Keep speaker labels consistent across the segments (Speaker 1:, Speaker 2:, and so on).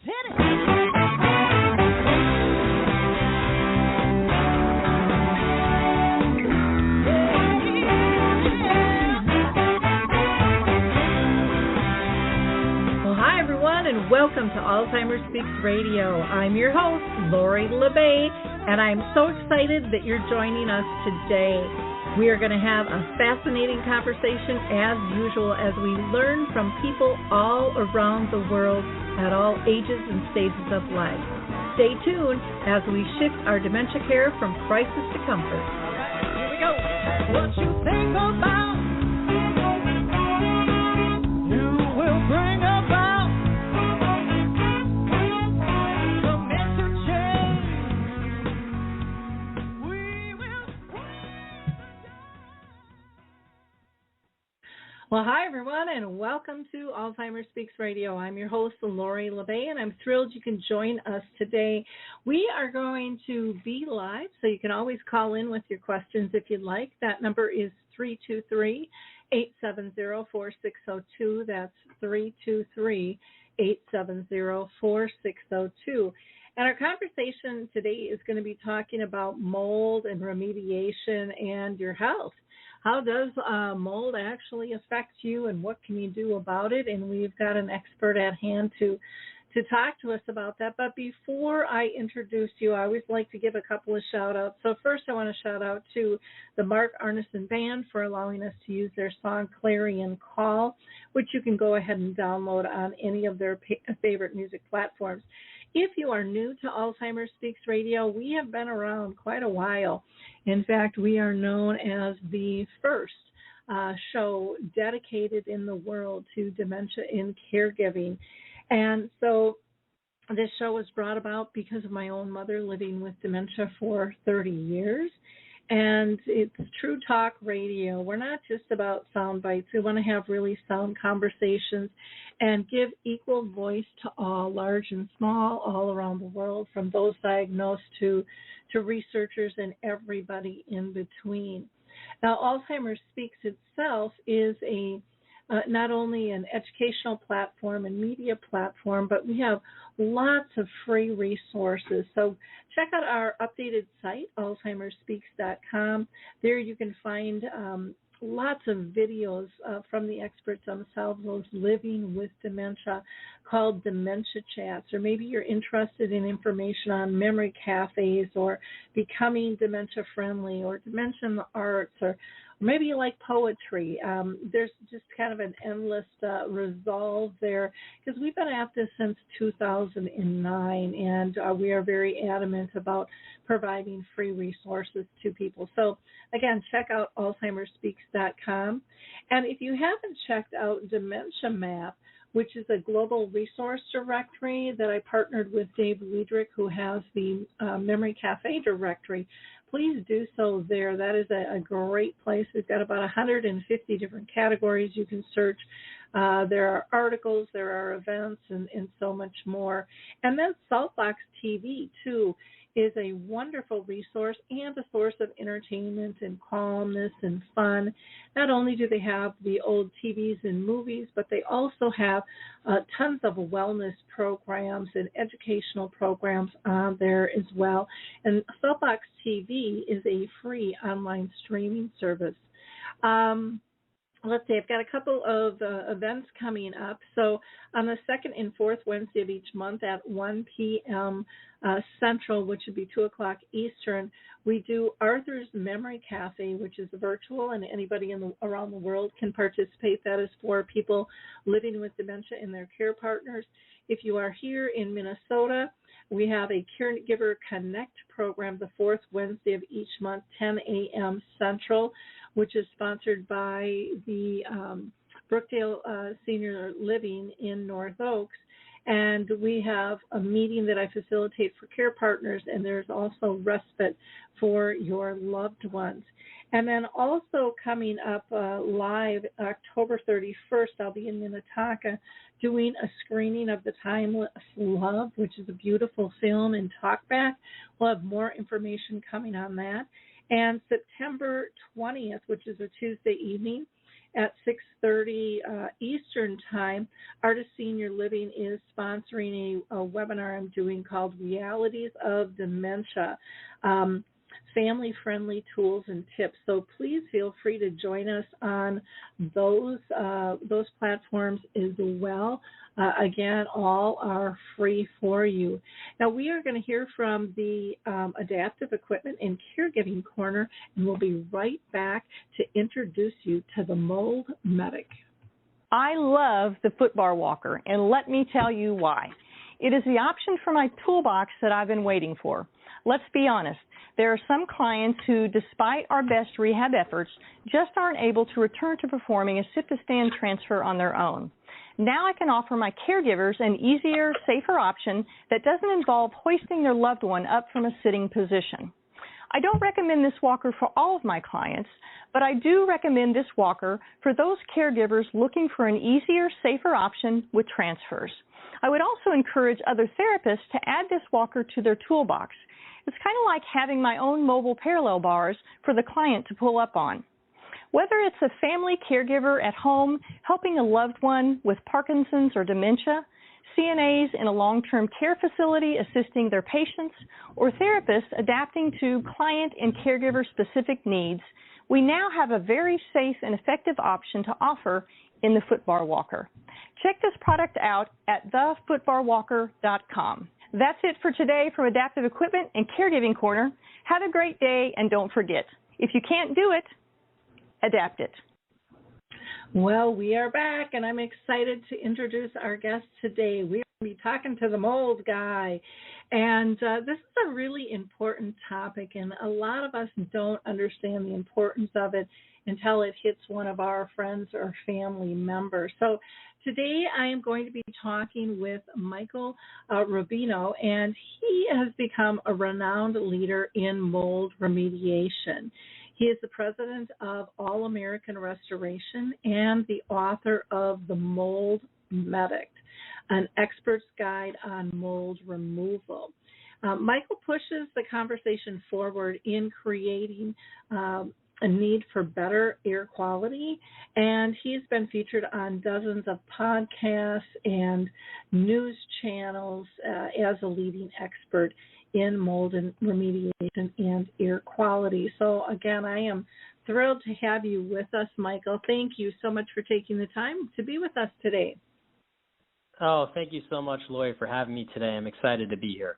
Speaker 1: Hit it.
Speaker 2: And welcome to Alzheimer Speaks Radio. I'm your host, Lori LeBay, and I'm so excited that you're joining us today. We are going to have a fascinating conversation as usual as we learn from people all around the world at all ages and stages of life. Stay tuned as we shift our dementia care from crisis to comfort.
Speaker 1: All right, here we go. What you think about, you will bring about.
Speaker 2: Well, hi, everyone, and welcome to Alzheimer Speaks Radio. I'm your host, Lori LeBay, and I'm thrilled you can join us today. We are going to be live, so you can always call in with your questions if you'd like. That number is 323-870-4602. That's 323-870-4602. And our conversation today is going to be talking about mold and remediation and your health. How does mold actually affect you, and what can you do about it? And we've got an expert at hand to talk to us about that. But before I introduce you, I always like to give a couple of shout-outs. So first I want to shout out to the Mark Arneson Band for allowing us to use their song Clarion Call, which you can go ahead and download on any of their favorite music platforms. If you are new to Alzheimer Speaks Radio, we have been around quite a while. In fact, we are known as the first show dedicated in the world to dementia in caregiving. And so this show was brought about because of my own mother living with dementia for 30 years. And it's True Talk Radio. We're not just about sound bites. We want to have really sound conversations and give equal voice to all, large and small, all around the world, from those diagnosed to researchers and everybody in between. Now, Alzheimer Speaks itself is not only an educational platform and media platform, but we have lots of free resources. So check out our updated site, alzheimerspeaks.com. There you can find lots of videos from the experts themselves, those living with dementia, called Dementia Chats. Or maybe you're interested in information on memory cafes or becoming dementia friendly or dementia in the arts, or maybe you like poetry. There's just kind of an endless resolve there, because we've been at this since 2009, and we are very adamant about providing free resources to people. So, again, check out alzheimerspeaks.com. And if you haven't checked out Dementia Map, which is a global resource directory that I partnered with Dave Liedrich, who has the Memory Cafe directory, please do so there. That is a great place. We've got about 150 different categories you can search. There are articles, there are events, and so much more. And then Saltbox TV, too, is a wonderful resource and a source of entertainment and calmness and fun. Not only do they have the old TVs and movies, but they also have tons of wellness programs and educational programs on there as well. And Saltbox TV is a free online streaming service. Let's see, I've got a couple of events coming up. So on the second and fourth Wednesday of each month at 1 p.m. Central, which would be 2 o'clock Eastern, we do Arthur's Memory Cafe, which is virtual, and anybody around the world can participate. That is for people living with dementia and their care partners. If you are here in Minnesota, we have a Caregiver Connect program the fourth Wednesday of each month, 10 a.m. Central, which is sponsored by the Brookdale Senior Living in North Oaks. And we have a meeting that I facilitate for care partners, and there's also respite for your loved ones. And then also coming up live October 31st, I'll be in Minnetonka doing a screening of The Timeless Love, which is a beautiful film and talkback. We'll have more information coming on that. And September 20th, which is a Tuesday evening, at 6:30 Eastern Time, Artist Senior Living is sponsoring a webinar I'm doing called Realities of Dementia. Family-friendly tools and tips. So please feel free to join us on those platforms as well. Again, all are free for you. Now we are going to hear from the Adaptive Equipment and Caregiving Corner, and we'll be right back to introduce you to the Mold Medic.
Speaker 3: I love the footbar walker, and let me tell you why. It is the option for my toolbox that I've been waiting for. Let's be honest. There are some clients who, despite our best rehab efforts, just aren't able to return to performing a sit-to-stand transfer on their own. Now I can offer my caregivers an easier, safer option that doesn't involve hoisting their loved one up from a sitting position. I don't recommend this walker for all of my clients, but I do recommend this walker for those caregivers looking for an easier, safer option with transfers. I would also encourage other therapists to add this walker to their toolbox. It's kind of like having my own mobile parallel bars for the client to pull up on. Whether it's a family caregiver at home helping a loved one with Parkinson's or dementia, CNAs in a long-term care facility assisting their patients, or therapists adapting to client and caregiver-specific needs, we now have a very safe and effective option to offer in the footbar walker. Check this product out at thefootbarwalker.com. That's it for today from Adaptive Equipment and Caregiving Corner. Have a great day, and don't forget, if you can't do it, adapt it.
Speaker 2: Well, we are back, and I'm excited to introduce our guest today. We're going to be talking to the mold guy, and this is a really important topic, and a lot of us don't understand the importance of it until it hits one of our friends or family members. So today I am going to be talking with Michael Rubino, and he has become a renowned leader in mold remediation. He is the president of All American Restoration and the author of The Mold Medic, an expert's guide on mold removal. Michael pushes the conversation forward in creating a need for better air quality, and he's been featured on dozens of podcasts and news channels as a leading expert in mold and remediation and air quality. So again, I am thrilled to have you with us, Michael. Thank you so much for taking the time to be with us today.
Speaker 4: Oh, thank you so much, Lori, for having me today. I'm excited to be here.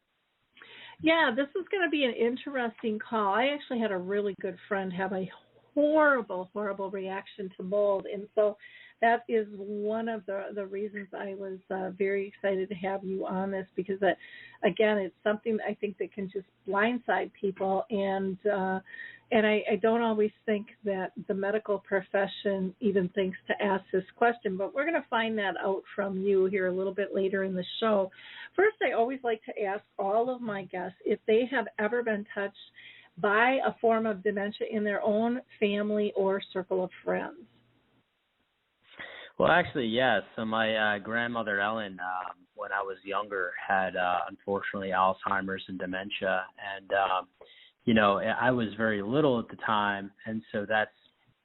Speaker 2: Yeah, this is going to be an interesting call. I actually had a really good friend have a horrible reaction to mold, and so that is one of the reasons I was very excited to have you on this, because that, again, it's something I think that can just blindside people, and I don't always think that the medical profession even thinks to ask this question, but we're going to find that out from you here a little bit later in the show. First, I always like to ask all of my guests if they have ever been touched by a form of dementia in their own family or circle of friends.
Speaker 4: Well, actually, yes. So my grandmother, Ellen, when I was younger, had, unfortunately, Alzheimer's and dementia. And, I was very little at the time. And so that's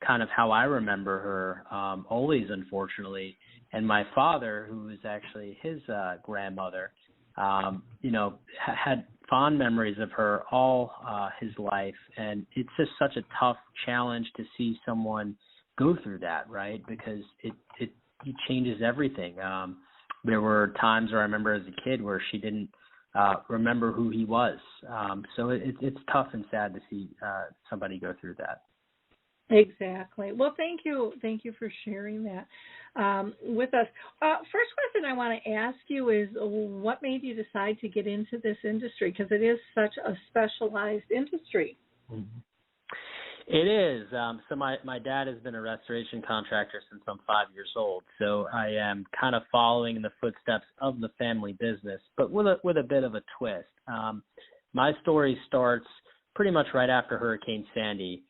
Speaker 4: kind of how I remember her, always, unfortunately. And my father, who was actually his grandmother, had fond memories of her all his life. And it's just such a tough challenge to see someone go through that, right? Because it changes everything. There were times where I remember as a kid where she didn't remember who he was. So it's tough and sad to see somebody go through that.
Speaker 2: Exactly. Well, thank you for sharing that with us. First question I want to ask you is, what made you decide to get into this industry? Because it is such a specialized industry.
Speaker 4: Mm-hmm. It is. So my dad has been a restoration contractor since I'm 5 years old. So I am kind of following in the footsteps of the family business, but with a bit of a twist. My story starts pretty much right after Hurricane Sandy,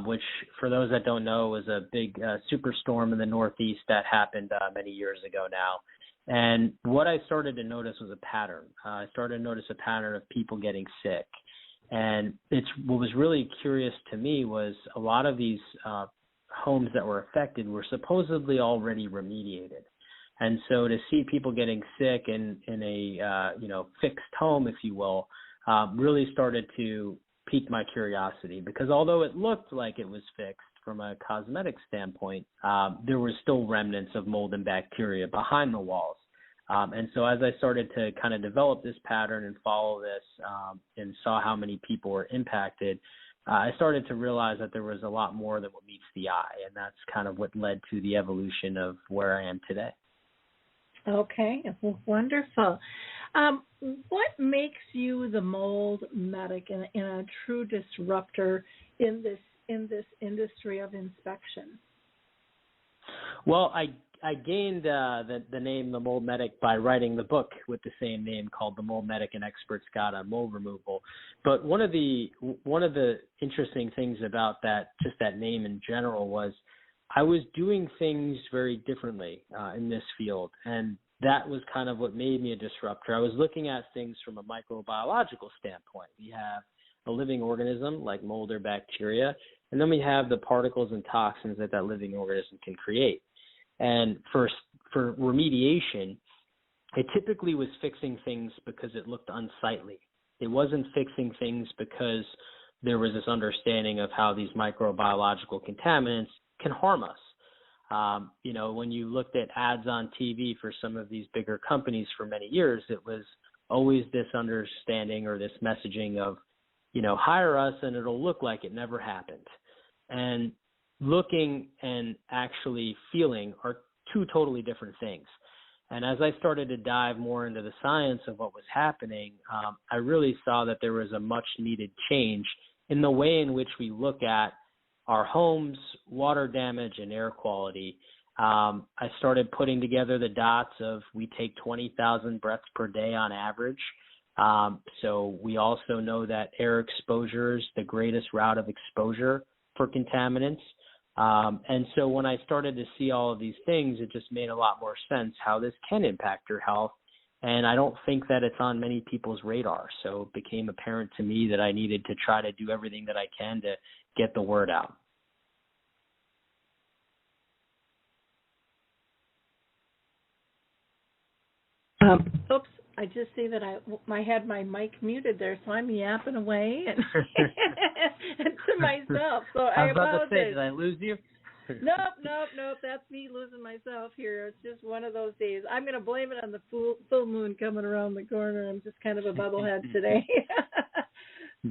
Speaker 4: which, for those that don't know, was a big superstorm in the Northeast that happened many years ago now. And what I started to notice was a pattern. I started to notice a pattern of people getting sick. And what was really curious to me was a lot of these homes that were affected were supposedly already remediated. And so to see people getting sick in a fixed home, if you will, really started to pique my curiosity, because although it looked like it was fixed from a cosmetic standpoint, there were still remnants of mold and bacteria behind the walls. And so as I started to kind of develop this pattern and follow this and saw how many people were impacted, I started to realize that there was a lot more than what meets the eye. And that's kind of what led to the evolution of where I am today.
Speaker 2: Okay, well, wonderful. What makes you the mold medic and a true disruptor in this industry of inspection?
Speaker 4: Well, I gained the name The Mold Medic by writing the book with the same name called The Mold Medic, An Expert's Guide on Mold Removal. But one of the interesting things about that name in general was I was doing things very differently in this field, and that was kind of what made me a disruptor. I was looking at things from a microbiological standpoint. We have a living organism like mold or bacteria, and then we have the particles and toxins that living organism can create. And for remediation, it typically was fixing things because it looked unsightly. It wasn't fixing things because there was this understanding of how these microbiological contaminants can harm us. When you looked at ads on TV for some of these bigger companies for many years, it was always this understanding or this messaging of, hire us and it'll look like it never happened. And looking and actually feeling are two totally different things. And as I started to dive more into the science of what was happening, I really saw that there was a much needed change in the way in which we look at our homes, water damage, and air quality. I started putting together the dots of we take 20,000 breaths per day on average. So we also know that air exposure is the greatest route of exposure for contaminants. And so when I started to see all of these things, it just made a lot more sense how this can impact your health. And I don't think that it's on many people's radar. So it became apparent to me that I needed to try to do everything that I can to get the word out.
Speaker 2: Oops, I just see that I had my mic muted there, so I'm yapping away and to myself. So I
Speaker 4: was about
Speaker 2: apologize.
Speaker 4: to say, did I lose you?
Speaker 2: Nope. That's me losing myself here. It's just one of those days. I'm going to blame it on the full moon coming around the corner. I'm just kind of a bubblehead today.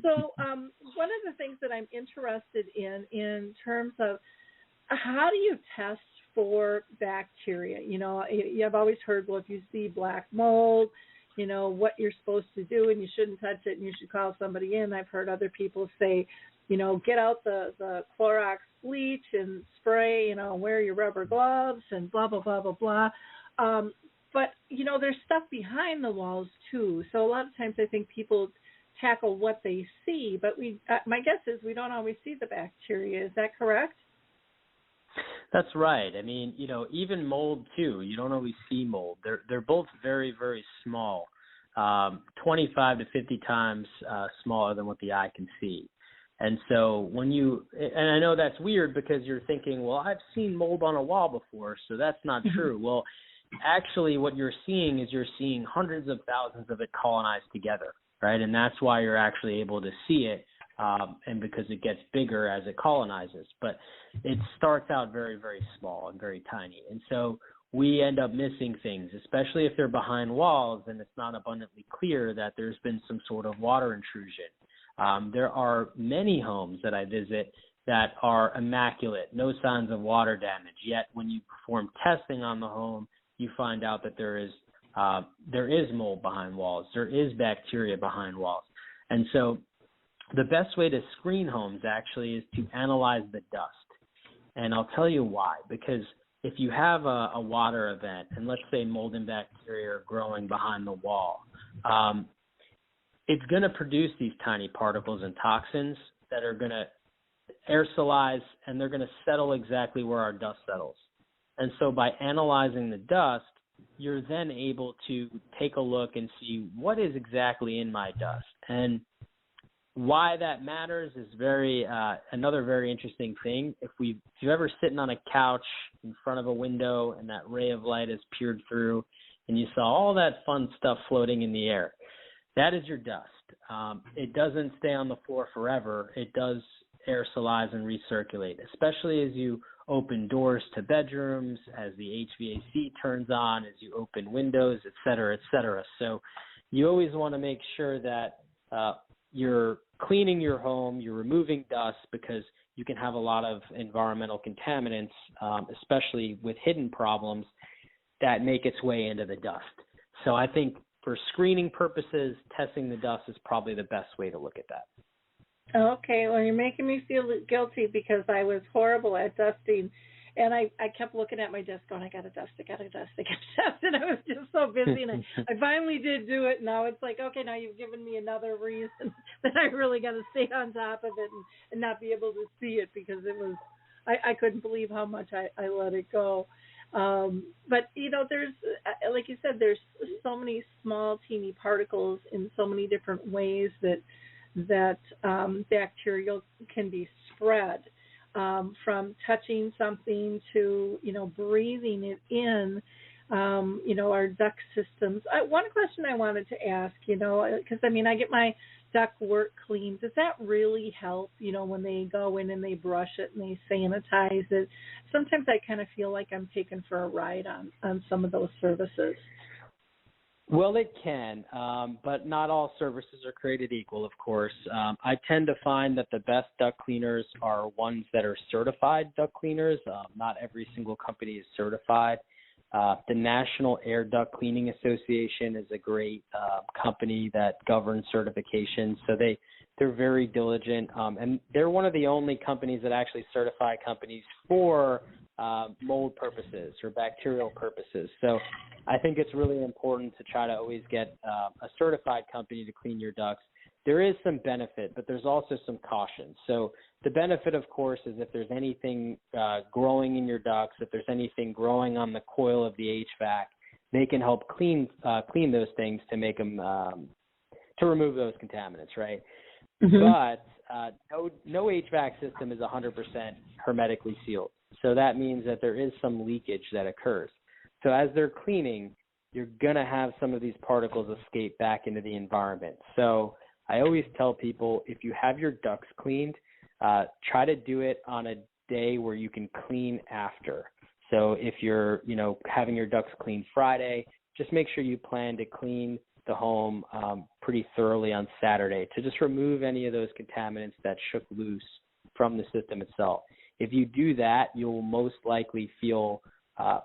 Speaker 2: So one of the things that I'm interested in terms of how do you test for bacteria? I've always heard, well, if you see black mold, what you're supposed to do, and you shouldn't touch it, and you should call somebody in. I've heard other people say, get out the Clorox bleach and spray, wear your rubber gloves and blah, blah, blah, blah, blah. But, there's stuff behind the walls, too. So a lot of times I think people tackle what they see, but my guess is we don't always see the bacteria. Is that correct?
Speaker 4: That's right. I mean, even mold too. You don't always see mold. They're both very, very small, 25 to 50 times smaller than what the eye can see. And so and I know that's weird because you're thinking, well, I've seen mold on a wall before, so that's not true. Well, actually, what you're seeing is you're seeing hundreds of thousands of it colonized together, right? And that's why you're actually able to see it. And because it gets bigger as it colonizes. But it starts out very, very small and very tiny. And so we end up missing things, especially if they're behind walls and it's not abundantly clear that there's been some sort of water intrusion. There are many homes that I visit that are immaculate, no signs of water damage. Yet when you perform testing on the home, you find out that there is mold behind walls. There is bacteria behind walls. And so the best way to screen homes actually is to analyze the dust. And I'll tell you why. Because if you have a water event, and let's say mold and bacteria are growing behind the wall, it's going to produce these tiny particles and toxins that are going to aerosolize, and they're going to settle exactly where our dust settles. And so by analyzing the dust, you're then able to take a look and see what is exactly in my dust. And why that matters is another very interesting thing. If you're ever sitting on a couch in front of a window and that ray of light is peered through and you saw all that fun stuff floating in the air, that is your dust. It doesn't stay on the floor forever. It does aerosolize and recirculate, especially as you open doors to bedrooms, as the HVAC turns on, as you open windows, et cetera, et cetera. So you always want to make sure that you're cleaning your home, you're removing dust, because you can have a lot of environmental contaminants, especially with hidden problems, that make its way into the dust. So I think for screening purposes, testing the dust is probably the best way to look at that.
Speaker 2: Okay, well, you're making me feel guilty because I was horrible at dusting, and I kept looking at my desk going, I got to dust, and I was just so busy, and I finally did do it. Now it's like, okay, now you've given me another reason that I really got to stay on top of it and not be able to see it, because it was, I couldn't believe how much I let it go. But, there's, like you said, there's so many small, teeny particles in so many different ways that bacteria can be spread, from touching something to, breathing it in, our duct systems. One question I wanted to ask, because, I get my duct work cleaned. Does that really help, when they go in and they brush it and they sanitize it? Sometimes I kind of feel like I'm taken for a ride on some of those services.
Speaker 4: Well, it can, but not all services are created equal, of course. I tend to find that the best duct cleaners are ones that are certified duct cleaners. Not every single company is certified. The National Air Duct Cleaning Association is a great company that governs certification, so they're very diligent, and they're one of the only companies that actually certify companies for mold purposes or bacterial purposes. So I think it's really important to try to always get a certified company to clean your ducts. There is some benefit, but there's also some caution. So the benefit, of course, is if there's anything growing in your ducts, if there's anything growing on the coil of the HVAC, they can help clean those things to make them to remove those contaminants, right? Mm-hmm. But no HVAC system is 100% hermetically sealed. So that means that there is some leakage that occurs. So as they're cleaning, you're going to have some of these particles escape back into the environment. So I always tell people, if you have your ducts cleaned, try to do it on a day where you can clean after. So if you're, having your ducts cleaned Friday, just make sure you plan to clean the home pretty thoroughly on Saturday to just remove any of those contaminants that shook loose from the system itself. If you do that, you'll most likely feel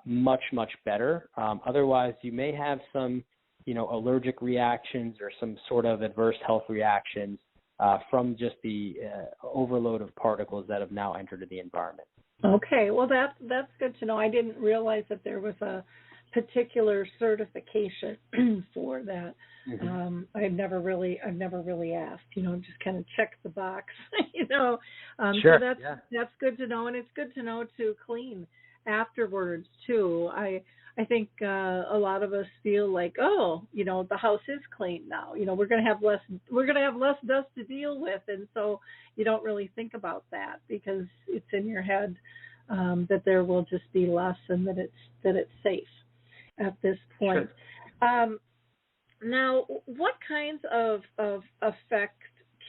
Speaker 4: much, much better. Otherwise, you may have some, allergic reactions or some sort of adverse health reactions from just the overload of particles that have now entered the environment. Okay, well, that's good to know. I didn't realize that there was a particular certification for that. Mm-hmm. I've never really asked, just kind of check the box, Sure. So that's good to know, and it's good to know to clean afterwards too. I think a lot of us feel like, the house is clean now. We're going to have less dust to deal with, and so you don't really think about that because it's in your head that there will just be less and that it's safe at this point. Sure. Now, what kinds of effect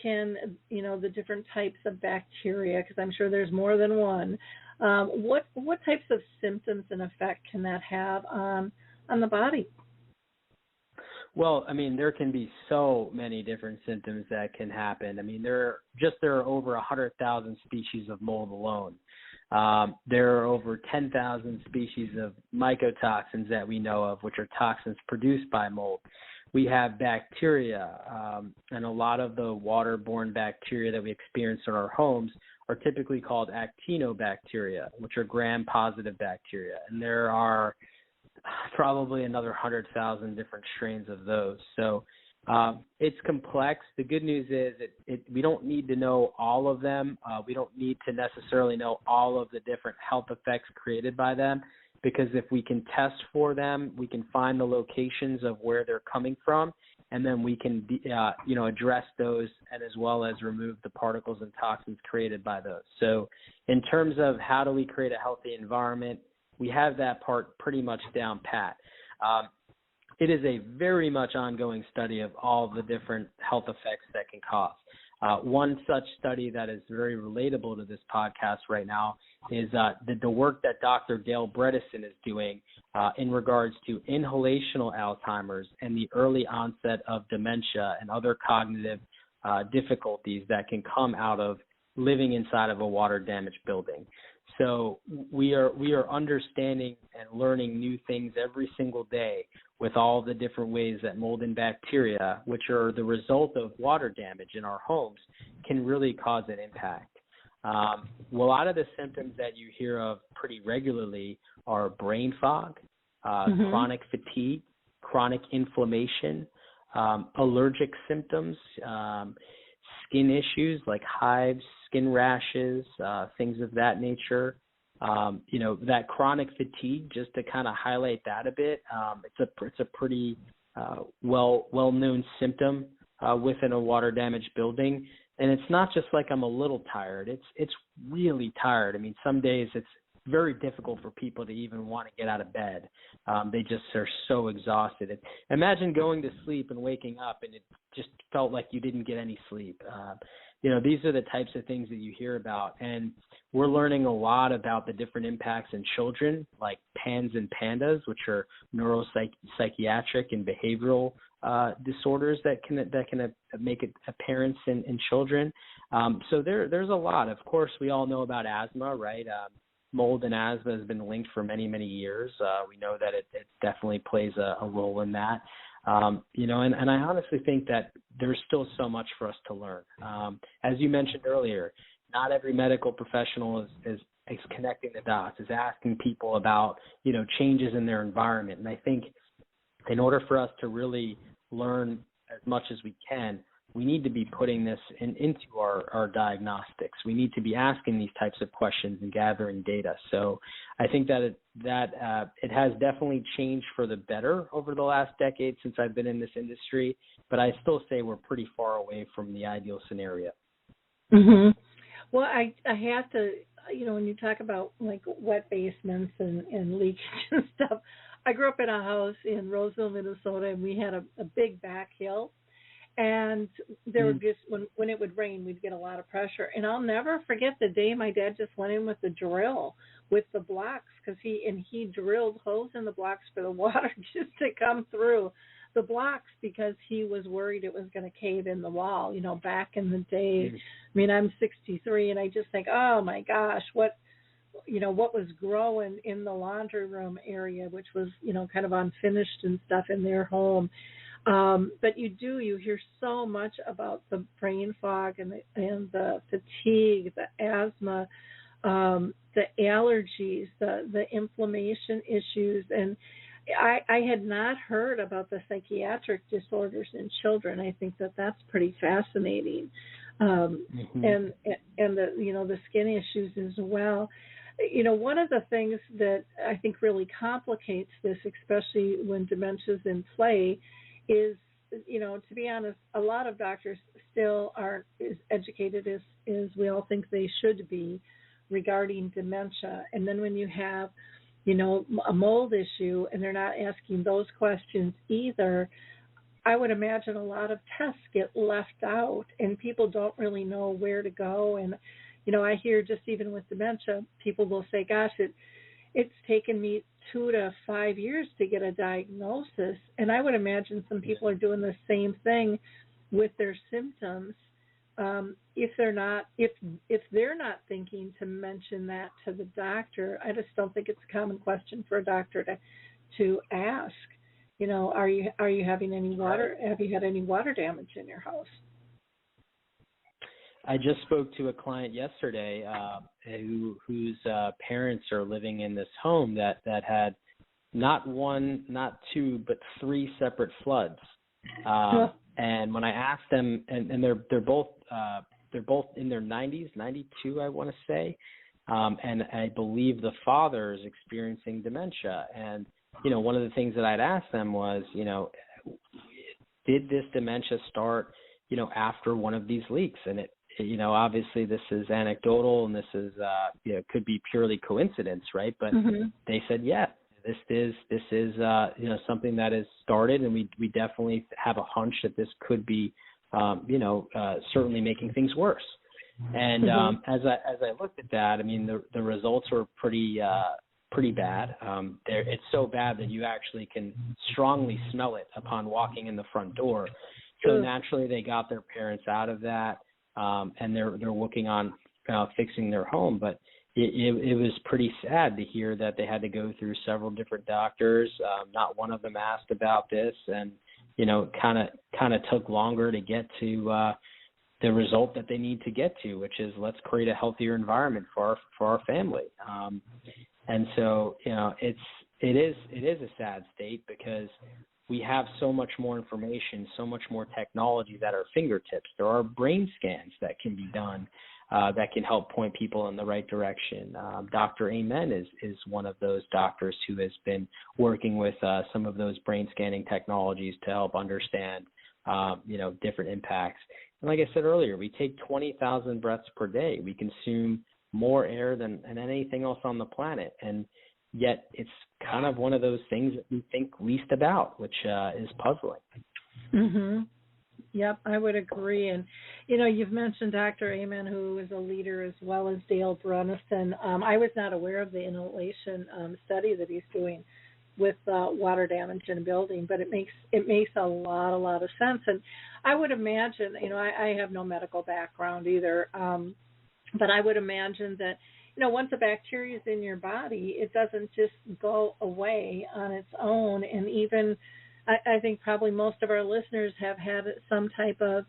Speaker 4: can the different types of bacteria? Because I'm sure there's more than one. What types of symptoms and effect can that have on the body? Well, there can be so many different symptoms that can happen. There are over 100,000 species of mold alone. There are over 10,000 species of mycotoxins that we know of, which are toxins produced by mold. We have bacteria, and a lot of the waterborne bacteria that we experience in our homes are typically called actinobacteria, which are gram-positive bacteria. And there are probably another 100,000 different strains of those. So it's complex. The good news is we don't need to know all of them. We don't need to necessarily know all of the different health effects created by them, because if we can test for them, we can find the locations of where they're coming from, and then we can, address those and as well as remove the particles and toxins created by those. So in terms of how do we create a healthy environment, we have that part pretty much down pat. It is a very much ongoing study of all the different health effects that can cause. One such study that is very relatable to this podcast right now is the work that Dr. Gail Bredesen is doing in regards to inhalational Alzheimer's and the early onset of dementia and other cognitive difficulties that can come out of living inside of a water-damaged building. So we are understanding and learning new things every single day with all the different ways that mold and bacteria, which are the result of water damage in our homes, can really cause an impact. A lot of the symptoms that you hear of pretty regularly are brain fog, chronic fatigue, chronic inflammation, allergic symptoms, skin issues like hives, skin rashes, things of that nature. That chronic fatigue, just to kind of highlight that a bit, it's a pretty well-known symptom within a water-damaged building. And it's not just like I'm a little tired. It's really tired. I mean, some days it's very difficult for people to even want to get out of bed. They just are so exhausted. Imagine going to sleep and waking up and it just felt like you didn't get any sleep. These are the types of things that you hear about. And we're learning a lot about the different impacts in children, like PANS and PANDAS, which are neuropsychiatric and behavioral disorders that can make an appearance in children. So there's a lot. Of course, we all know about asthma, right? Mold and asthma has been linked for many, many years. We know that it definitely plays a role in that. And I honestly think that there's still so much for us to learn. As you mentioned earlier, not every medical professional is connecting the dots, is asking people about, changes in their environment. And I think in order for us to really learn as much as we can, we need to be putting this into our diagnostics. We need to be asking these types of questions and gathering data. So I think that it has definitely changed for the better over the last decade since I've been in this industry, but I still say we're pretty far away from the ideal scenario.
Speaker 2: Mm-hmm. Well, I have to, when you talk about like wet basements and leakage and stuff, I grew up in a house in Roseville, Minnesota, and we had a big back hill. And there would just, when it would rain, we'd get a lot of pressure. And I'll never forget the day my dad just went in with the drill with the blocks, because he drilled holes in the blocks for the water just to come through the blocks, because he was worried it was going to cave in the wall, back in the day. I mean, I'm 63, and I just think, oh my gosh, what was growing in the laundry room area, which was, kind of unfinished and stuff in their home. But you hear so much about the brain fog and the fatigue, the asthma, the allergies, the inflammation issues. And I had not heard about the psychiatric disorders in children. I think that's pretty fascinating. And the skin issues as well. One of the things that I think really complicates this, especially when dementia's in play, is, to be honest, a lot of doctors still aren't as educated as we all think they should be regarding dementia. And then when you have, a mold issue and they're not asking those questions either, I would imagine a lot of tests get left out and people don't really know where to go. And, I hear just even with dementia, people will say, gosh, it's taken me 2 to 5 years to get a diagnosis. And I would imagine some people are doing the same thing with their symptoms. If they're not thinking to mention that to the doctor, I just don't think it's a common question for a doctor to ask. Are you having any water? Have you had any water damage in your house?
Speaker 4: I just spoke to a client yesterday whose parents are living in this home that had not one, not two, but 3 separate floods. And when I asked them, and they're both in their 90s, 92, I want to say, and I believe the father is experiencing dementia. And one of the things that I'd asked them was, did this dementia start, after one of these leaks? And it, obviously this is anecdotal and this is, could be purely coincidence, right? But they said, yeah, this is something that has started, and we definitely have a hunch that this could be, certainly making things worse. And as I looked at that, I mean, the results were pretty bad. It's so bad that you actually can strongly smell it upon walking in the front door. So naturally, they got their parents out of that, and they're working on fixing their home. But it was pretty sad to hear that they had to go through several different doctors. Not one of them asked about this, and kind of took longer to get to the result that they need to get to, which is let's create a healthier environment for our family. And so, it is a sad state because we have so much more information, so much more technology at our fingertips. There are brain scans that can be done that can help point people in the right direction. Dr. Amen is one of those doctors who has been working with some of those brain scanning technologies to help understand, different impacts. And like I said earlier, we take 20,000 breaths per day. We consume more air than anything else on the planet. And yet it's kind of one of those things that we think least about, which is puzzling.
Speaker 2: Mm-hmm. Yep, I would agree. And, you've mentioned Dr. Amen, who is a leader, as well as Dale Brunison. I was not aware of the inhalation study that he's doing with water damage in a building, but it makes a lot of sense. And I would imagine, I have no medical background either, but I would imagine that, once a bacteria is in your body, it doesn't just go away on its own. And even, I think probably most of our listeners have had some type of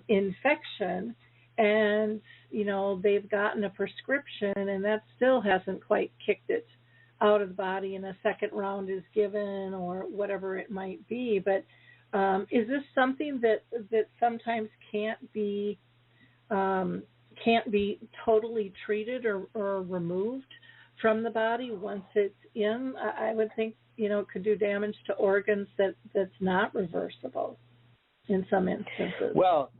Speaker 2: infection, and, they've gotten a prescription, and that still hasn't quite kicked it out of the body, and a second round is given or whatever it might be. But is this something that sometimes can't be totally treated or removed from the body once it's in? I would think, it could do damage to organs that's not reversible in some instances.
Speaker 4: Well,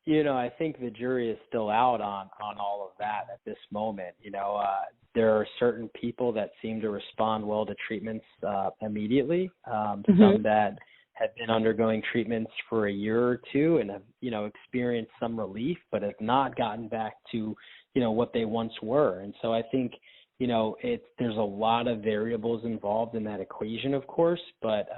Speaker 4: I think the jury is still out on all of that at this moment. There are certain people that seem to respond well to treatments immediately, some that have been undergoing treatments for a year or two and have, experienced some relief, but have not gotten back to, what they once were. And so I think, there's a lot of variables involved in that equation, of course, but,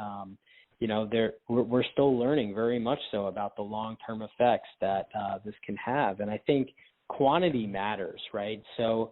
Speaker 4: we're still learning very much so about the long-term effects that this can have. And I think quantity matters, right? So,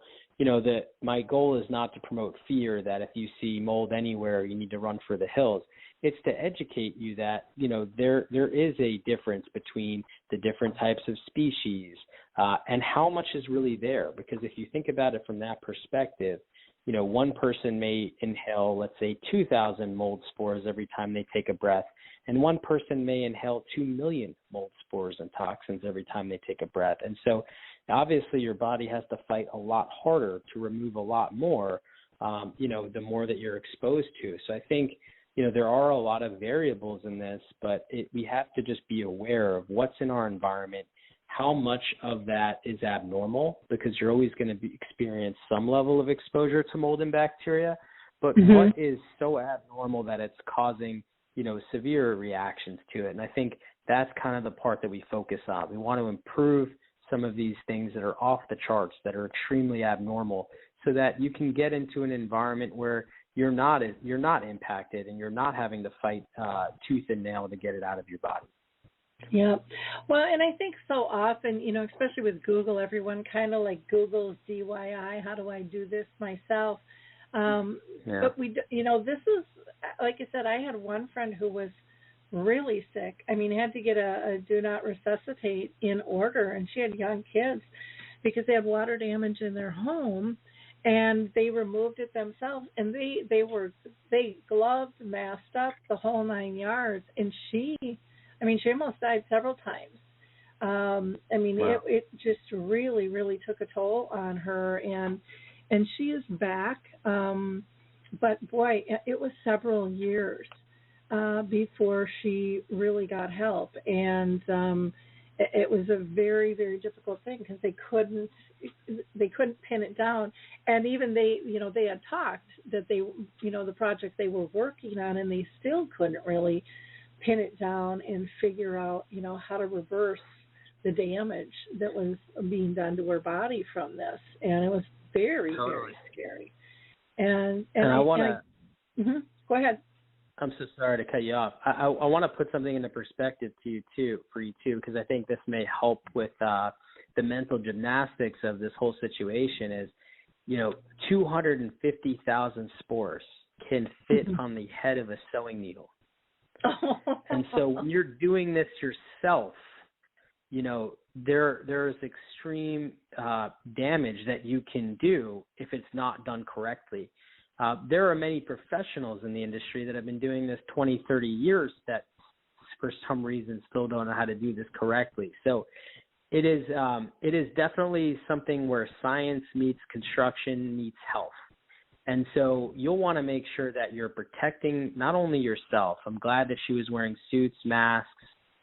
Speaker 4: my goal is not to promote fear that if you see mold anywhere, you need to run for the hills. It's to educate you that, there is a difference between the different types of species and how much is really there. Because if you think about it from that perspective, one person may inhale, let's say, 2,000 mold spores every time they take a breath, and one person may inhale 2 million mold spores and toxins every time they take a breath. And so obviously your body has to fight a lot harder to remove a lot more, the more that you're exposed to. So I think, there are a lot of variables in this, but we have to just be aware of what's in our environment, how much of that is abnormal, because you're always going to experience some level of exposure to mold and bacteria, but what is so abnormal that it's causing, severe reactions to it. And I think that's kind of the part that we focus on. We want to improve some of these things that are off the charts, that are extremely abnormal, so that you can get into an environment where you're not impacted and you're not having to fight tooth and nail to get it out of your body.
Speaker 2: Yeah. Well, and I think so often, especially with Google, everyone kind of like Googles DIY, how do I do this myself? But this is, like I said, I had one friend who was really sick. I mean, had to get a do not resuscitate in order, and she had young kids because they had water damage in their home, and they removed it themselves, and they gloved, masked up, the whole 9 yards, and she almost died several times. Wow. It just really, really took a toll on her, and she is back. But boy, it was several years before she really got help, and it was a very, very difficult thing because they couldn't pin it down. And even they had talked that the project they were working on, and they still couldn't really pin it down and figure out how to reverse the damage that was being done to her body from this. And it was very, very scary. And
Speaker 4: I want to
Speaker 2: go ahead.
Speaker 4: I'm so sorry to cut you off. I want to put something into perspective for you too, because I think this may help with the mental gymnastics of this whole situation. Is 250,000 spores can fit on the head of a sewing needle, and so when you're doing this yourself, there's extreme damage that you can do if it's not done correctly. There are many professionals in the industry that have been doing this 20, 30 years that for some reason still don't know how to do this correctly. So it is definitely something where science meets construction meets health. And so you'll want to make sure that you're protecting not only yourself. I'm glad that she was wearing suits, masks,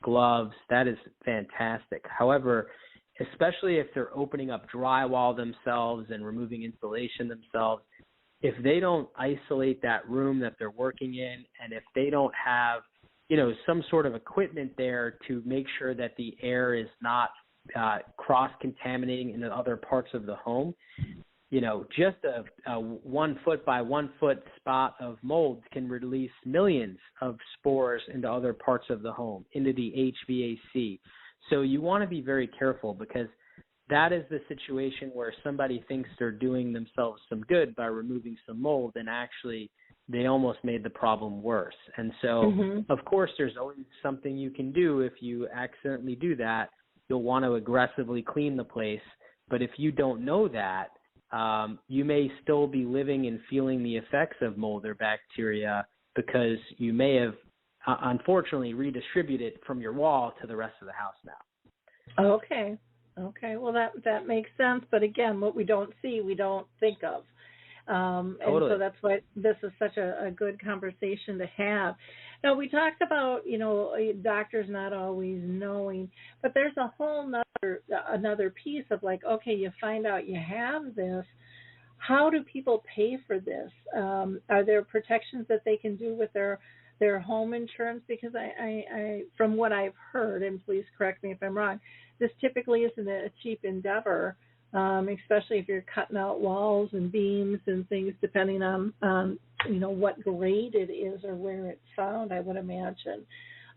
Speaker 4: gloves. That is fantastic. However, especially if they're opening up drywall themselves and removing insulation themselves, if they don't isolate that room that they're working in, and if they don't have, some sort of equipment there to make sure that the air is not cross-contaminating into other parts of the home, just a 1 foot by 1 foot spot of mold can release millions of spores into other parts of the home, into the HVAC. So you want to be very careful, because that is the situation where somebody thinks they're doing themselves some good by removing some mold, and actually they almost made the problem worse. And so, of course, there's always something you can do. If you accidentally do that, you'll want to aggressively clean the place. But if you don't know that, you may still be living and feeling the effects of mold or bacteria, because you may have, unfortunately, redistributed it from your wall to the rest of the house now.
Speaker 2: Okay, well, that makes sense. But again, what we don't see, we don't think of.
Speaker 4: Totally.
Speaker 2: And so that's why this is such a good conversation to have. Now, we talked about, doctors not always knowing, but there's a whole another piece of like, okay, you find out you have this. How do people pay for this? Are there protections that they can do with their home insurance? Because I from what I've heard, and please correct me if I'm wrong, this typically isn't a cheap endeavor, especially if you're cutting out walls and beams and things, depending on what grade it is or where it's found, I would imagine.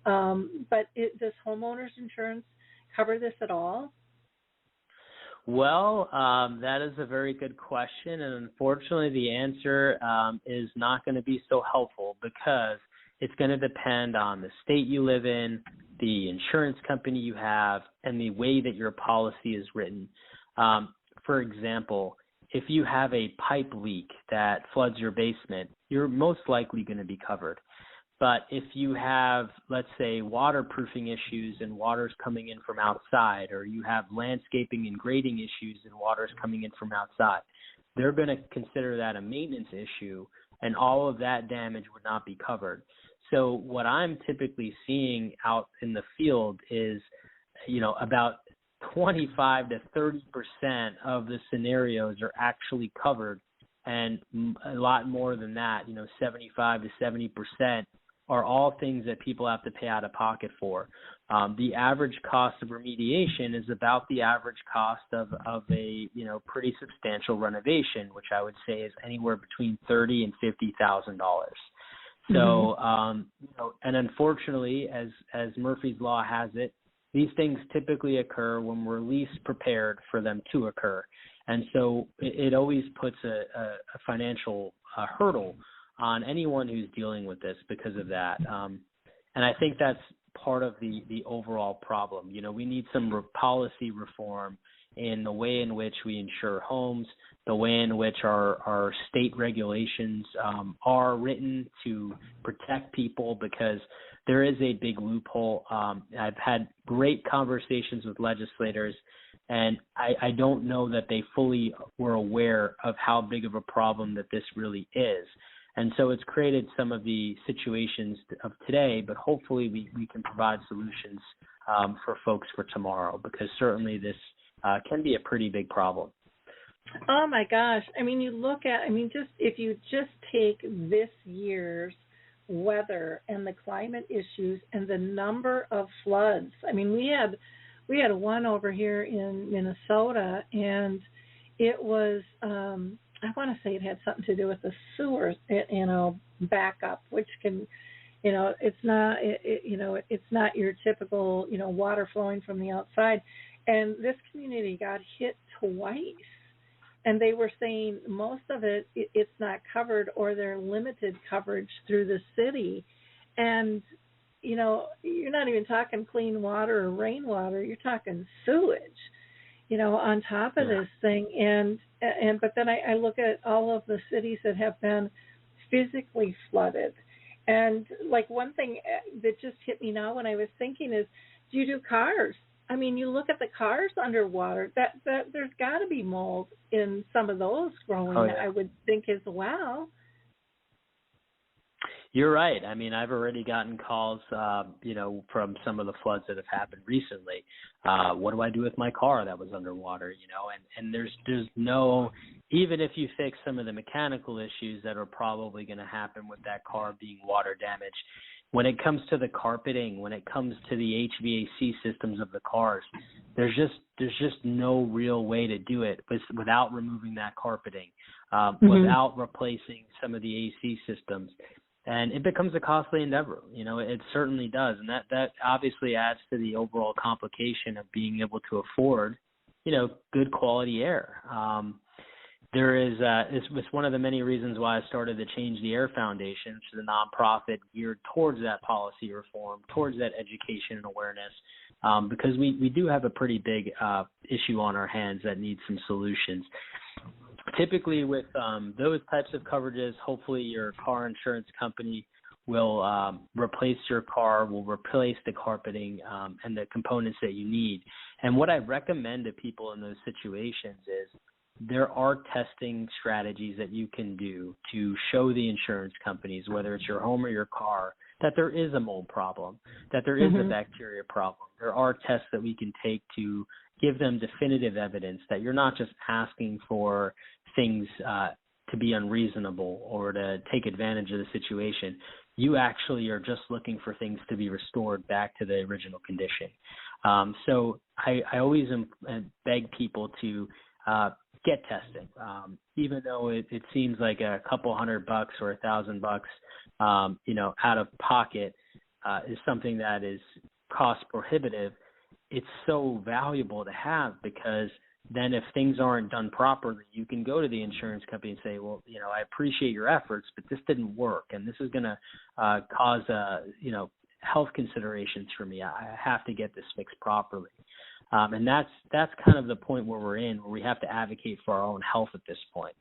Speaker 2: But does homeowners insurance cover this at all?
Speaker 4: Well, that is a very good question, and unfortunately the answer is not going to be so helpful, because it's going to depend on the state you live in, the insurance company you have, and the way that your policy is written. For example, if you have a pipe leak that floods your basement, you're most likely going to be covered. But if you have, let's say, waterproofing issues and water's coming in from outside, or you have landscaping and grading issues and water's coming in from outside, they're going to consider that a maintenance issue, and all of that damage would not be covered. So what I'm typically seeing out in the field is, about 25 to 30% of the scenarios are actually covered, and a lot more than that, 75 to 70% are all things that people have to pay out of pocket for. The average cost of remediation is about the average cost of a pretty substantial renovation, which I would say is anywhere between $30,000 and $50,000. So, and unfortunately, as Murphy's Law has it, these things typically occur when we're least prepared for them to occur. And so it always puts a financial hurdle on anyone who's dealing with this because of that. And I think that's part of the overall problem. We need some policy reform in the way in which we insure homes, the way in which our state regulations are written to protect people, because there is a big loophole. I've had great conversations with legislators, and I don't know that they fully were aware of how big of a problem that this really is. And so it's created some of the situations of today, but hopefully we can provide solutions for folks for tomorrow, because certainly this can be a pretty big problem.
Speaker 2: Oh my gosh. I mean, if you just take this year's weather and the climate issues and the number of floods. I mean, we had one over here in Minnesota, and it was, I want to say it had something to do with the sewers, backup, which can, it's not your typical, water flowing from the outside. And this community got hit twice. And they were saying most of it's not covered, or they're limited coverage through the city. And, you're not even talking clean water or rainwater. You're talking sewage, on top of this thing. But then I look at all of the cities that have been physically flooded. And like one thing that just hit me now when I was thinking is, do you do cars? I mean, you look at the cars underwater, that there's got to be mold in some of those growing, I would think, as well.
Speaker 4: You're right. I mean, I've already gotten calls, from some of the floods that have happened recently. What do I do with my car that was underwater, and there's no, even if you fix some of the mechanical issues that are probably going to happen with that car being water damaged, when it comes to the carpeting, when it comes to the HVAC systems of the cars, there's just no real way to do it without removing that carpeting, without replacing some of the AC systems. And it becomes a costly endeavor. It certainly does. And that obviously adds to the overall complication of being able to afford, good quality air. There is, it's one of the many reasons why I started the Change the Air Foundation, which is a nonprofit geared towards that policy reform, towards that education and awareness, because we do have a pretty big issue on our hands that needs some solutions. Typically with those types of coverages, hopefully your car insurance company will replace your car, will replace the carpeting and the components that you need. And what I recommend to people in those situations is there are testing strategies that you can do to show the insurance companies, whether it's your home or your car, that there is a mold problem, that there is a bacteria problem. There are tests that we can take to give them definitive evidence that you're not just asking for things to be unreasonable or to take advantage of the situation. You actually are just looking for things to be restored back to the original condition. So I always beg people to get tested, even though it seems like a couple $100 or $1,000, out of pocket is something that is cost prohibitive. It's so valuable to have, because then if things aren't done properly, you can go to the insurance company and say, well, I appreciate your efforts, but this didn't work, and this is going to cause, health considerations for me. I have to get this fixed properly. And that's kind of the point where we're in, where we have to advocate for our own health at this point.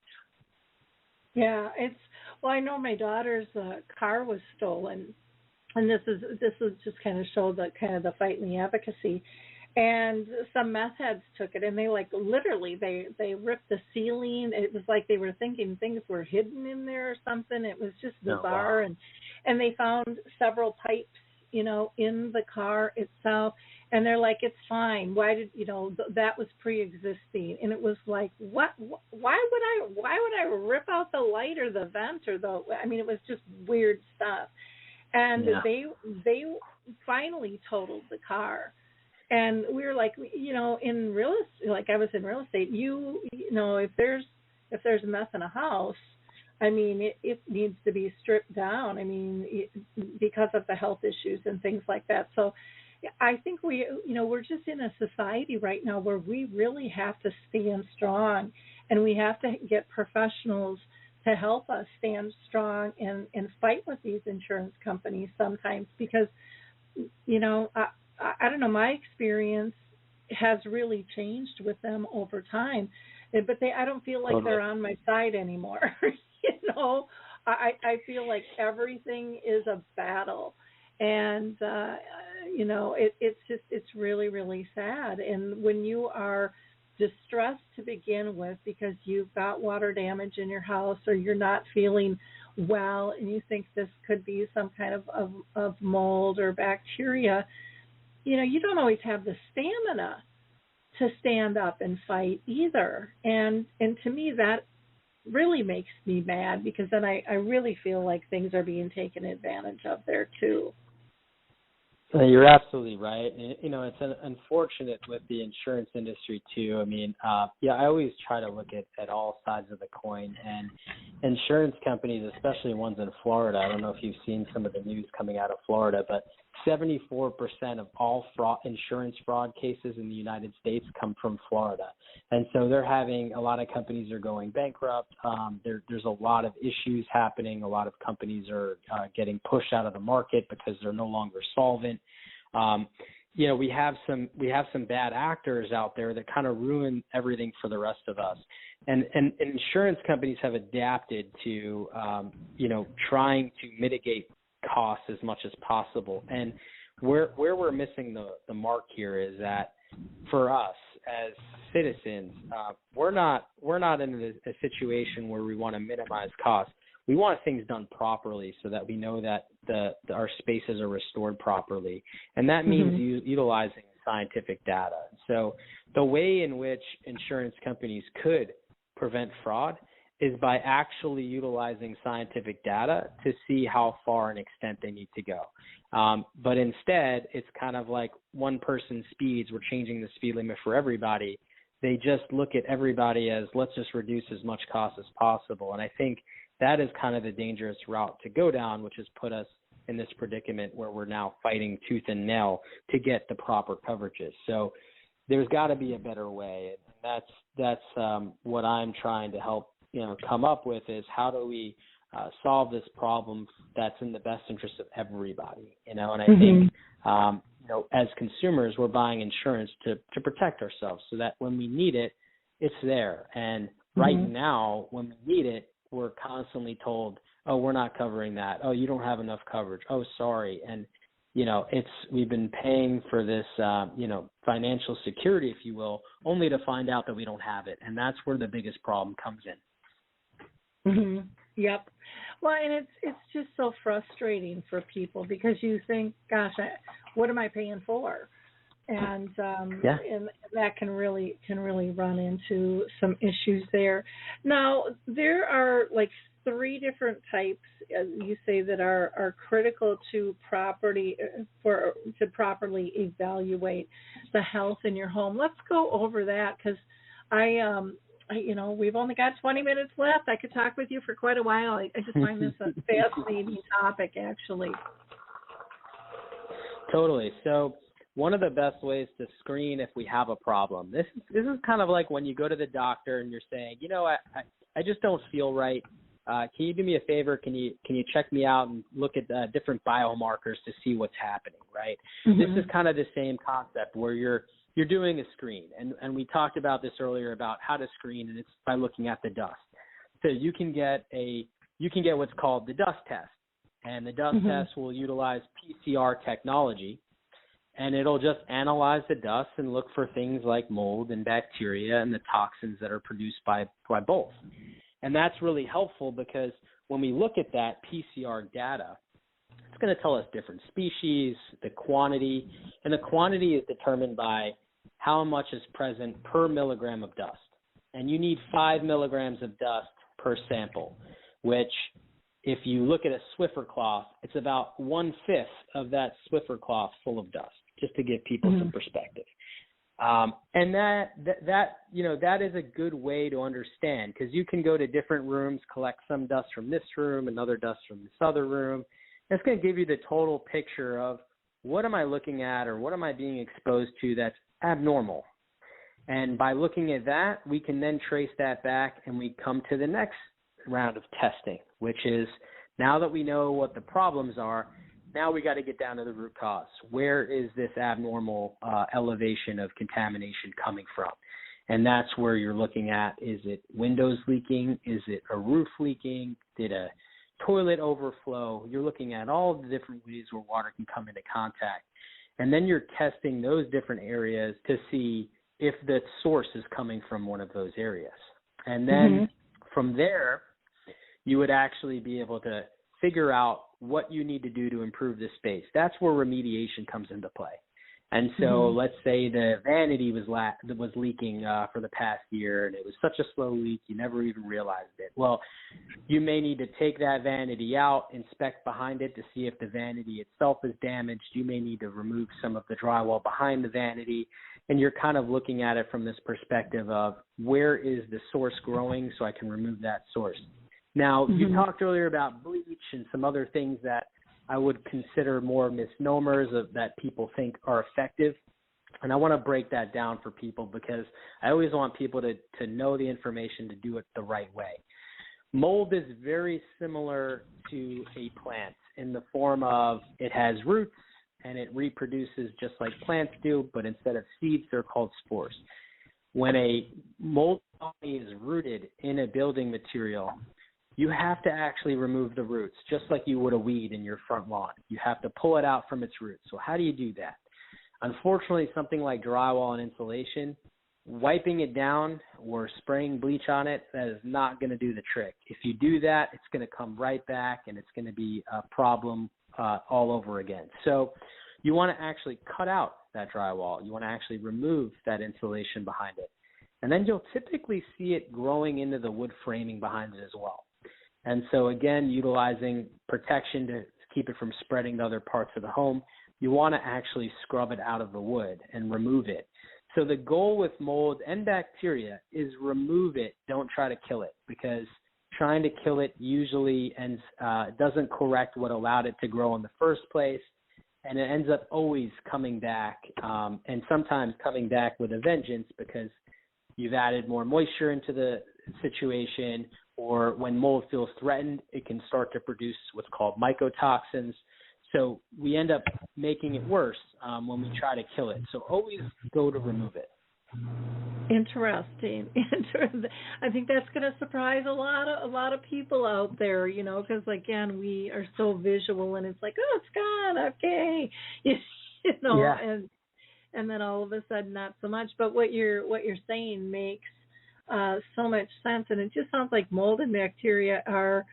Speaker 4: Yeah,
Speaker 2: I know my daughter's car was stolen, and this is just kind of show the fight and the advocacy. And some meth heads took it, and they literally they ripped the ceiling. It was like they were thinking things were hidden in there or something. It was just bizarre. Oh, wow. And they found several pipes, in the car itself. And they're like, it's fine. Why did, that was pre-existing. And it was like, what, why would I rip out the light or the vent or it was just weird stuff. And they finally totaled the car. And we were like, in real estate, like I was in real estate, if there's a mess in a house, it needs to be stripped down. Because of the health issues and things like that. So I think we're just in a society right now where we really have to stand strong, and we have to get professionals to help us stand strong and fight with these insurance companies sometimes, because, I don't know, my experience has really changed with them over time, but I don't feel like they're on my side anymore. I feel like everything is a battle. And, it's really, really sad. And when you are distressed to begin with because you've got water damage in your house, or you're not feeling well and you think this could be some kind of mold or bacteria, you don't always have the stamina to stand up and fight either. And to me, that really makes me mad, because then I really feel like things are being taken advantage of there too.
Speaker 4: You're absolutely right. And, it's unfortunate with the insurance industry too. I mean, I always try to look at all sides of the coin, and insurance companies, especially ones in Florida. I don't know if you've seen some of the news coming out of Florida, but 74% of all insurance fraud cases in the United States come from Florida. And so they're having, a lot of companies are going bankrupt. There's a lot of issues happening. A lot of companies are getting pushed out of the market because they're no longer solvent. We have some bad actors out there that kind of ruin everything for the rest of us. And insurance companies have adapted to, trying to mitigate costs as much as possible. And where we're missing the mark here is that for us as citizens, we're not in a situation where we want to minimize costs. We want things done properly so that we know that our spaces are restored properly. And that means utilizing scientific data. So the way in which insurance companies could prevent fraud is by actually utilizing scientific data to see how far and extent they need to go. But instead, it's kind of like one person's speeds. We're changing the speed limit for everybody. They just look at everybody as, let's just reduce as much cost as possible. And I think that is kind of the dangerous route to go down, which has put us in this predicament where we're now fighting tooth and nail to get the proper coverages. So there's got to be a better way. And that's what I'm trying to help come up with, is how do we solve this problem that's in the best interest of everybody, and I think, as consumers, we're buying insurance to protect ourselves so that when we need it, it's there. And right now, when we need it, we're constantly told, oh, we're not covering that. Oh, you don't have enough coverage. Oh, sorry. And, we've been paying for this, financial security, if you will, only to find out that we don't have it. And that's where the biggest problem comes in.
Speaker 2: Yep. Well, and it's just so frustrating for people, because you think, gosh, what am I paying for? And and that can really run into some issues there. Now, there are like 3 different types, you say, that are critical to properly evaluate the health in your home. Let's go over that, because we've only got 20 minutes left. I could talk with you for quite a while. I just find this a fascinating topic, actually.
Speaker 4: Totally. So one of the best ways to screen if we have a problem, this is kind of like when you go to the doctor and you're saying, I just don't feel right. Can you do me a favor? Can you check me out and look at different biomarkers to see what's happening, right? This is kind of the same concept where you're doing a screen. And we talked about this earlier about how to screen, and it's by looking at the dust. So you can get what's called the dust test. And the dust test will utilize PCR technology, and it'll just analyze the dust and look for things like mold and bacteria and the toxins that are produced by both. And that's really helpful, because when we look at that PCR data, it's going to tell us different species, the quantity, and the quantity is determined by how much is present per milligram of dust. And you need 5 milligrams of dust per sample, which, if you look at a Swiffer cloth, it's about 1/5 of that Swiffer cloth full of dust, just to give people some perspective. And that is a good way to understand, because you can go to different rooms, collect some dust from this room, another dust from this other room. It's going to give you the total picture of what am I looking at, or what am I being exposed to that's abnormal. And by looking at that, we can then trace that back, and we come to the next round of testing, which is, now that we know what the problems are, now we got to get down to the root cause. Where is this abnormal elevation of contamination coming from? And that's where you're looking at, is it windows leaking? Is it a roof leaking? Did a toilet overflow? You're looking at all the different ways where water can come into contact. And then you're testing those different areas to see if the source is coming from one of those areas. And then from there, you would actually be able to figure out what you need to do to improve the space. That's where remediation comes into play. And so let's say the vanity was leaking for the past year, and it was such a slow leak you never even realized it. Well, you may need to take that vanity out, inspect behind it to see if the vanity itself is damaged. You may need to remove some of the drywall behind the vanity, and you're kind of looking at it from this perspective of where is the source growing so I can remove that source. Now, you talked earlier about bleach and some other things that I would consider more misnomers that people think are effective. And I want to break that down for people because I always want people to know the information to do it the right way. Mold is very similar to a plant in the form of it has roots and it reproduces just like plants do, but instead of seeds, they're called spores. When a mold colony is rooted in a building material, you have to actually remove the roots, just like you would a weed in your front lawn. You have to pull it out from its roots. So how do you do that? Unfortunately, something like drywall and insulation, wiping it down or spraying bleach on it, that is not going to do the trick. If you do that, it's going to come right back and it's going to be a problem all over again. So you want to actually cut out that drywall. You want to actually remove that insulation behind it. And then you'll typically see it growing into the wood framing behind it as well. And so, again, utilizing protection to keep it from spreading to other parts of the home, you want to actually scrub it out of the wood and remove it. So the goal with mold and bacteria is remove it, don't try to kill it, because trying to kill it usually doesn't correct what allowed it to grow in the first place, and it ends up always coming back, and sometimes coming back with a vengeance because you've added more moisture into the situation, or when mold feels threatened, it can start to produce what's called mycotoxins. So we end up making it worse when we try to kill it. So always go to remove it.
Speaker 2: Interesting. I think that's going to surprise a lot of people out there, because again, we are so visual, and it's like, oh, it's gone, okay,
Speaker 4: Yeah.
Speaker 2: and then all of a sudden, not so much. But what you're saying makes so much sense, and it just sounds like mold and bacteria are